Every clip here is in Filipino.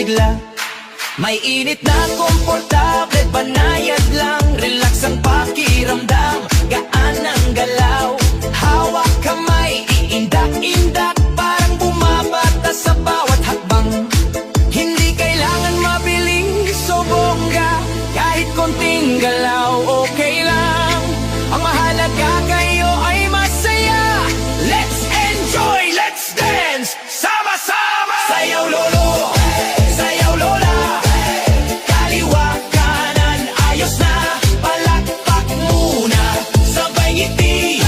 sigla. May init na komportable, banayad lang. Relax ang pakiramdam, gaan ang galaw. Hawak kamay, iindak-indak, parang bumabata sa bawat hakbang. Hindi kailangan mabilis o bongga, kahit konting galaw, okay lang. Ang mahalaga kayo ay masaya. Let's enjoy, let's dance, sama-sama. Sayaw lolo, sayaw lola, kaliwa kanan ayos na. Palakpak muna, sabay ngiti,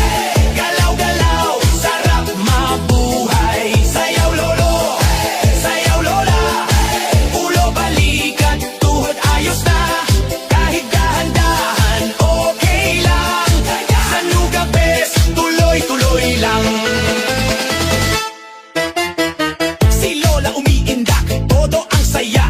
galaw-galaw, sarap mabuhay. Sayaw lolo, sayaw lola, ulo balikat, tuhod ayos na. Kahit dahan-dahan, okay lang. Sa Nuga Best, tuloy-tuloy lang. Si Lola umiindak, todo ang saya.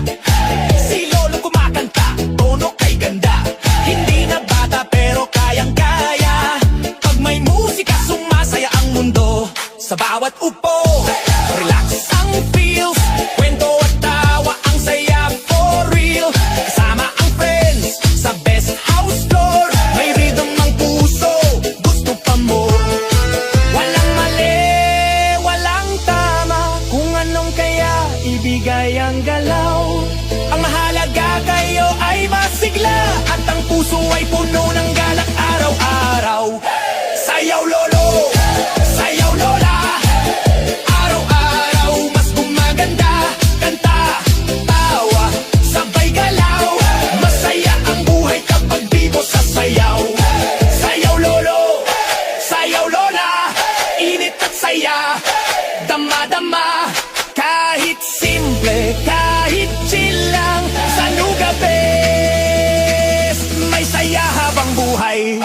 Si Lolo kumakanta, tono kay ganda. Hindi na bata pero kayang-kaya. Pag may musika, sumasaya ang mundo. Sa bawat upo, relax ang feels. Kwento at tawa, ang saya for real. Kasama ang friends, sa best house floor. May rhythm ng puso, gusto pa mo. Walang mali, walang tama, kung anong kaya ibigay ang galaw. Ang mahalaga kayo ay masigla, at ang puso ay puno ng galak araw-araw. Sayaw lolo, sayaw lola, araw-araw mas gumaganda. Kanta, tawa, sabay galaw. Masaya ang buhay kapag di mo sasayaw. Sayaw lolo, sayaw lola, init at saya, dama-dama. Kahit simple, kahit chill lang, sa Nuga Best, may saya habang buhay.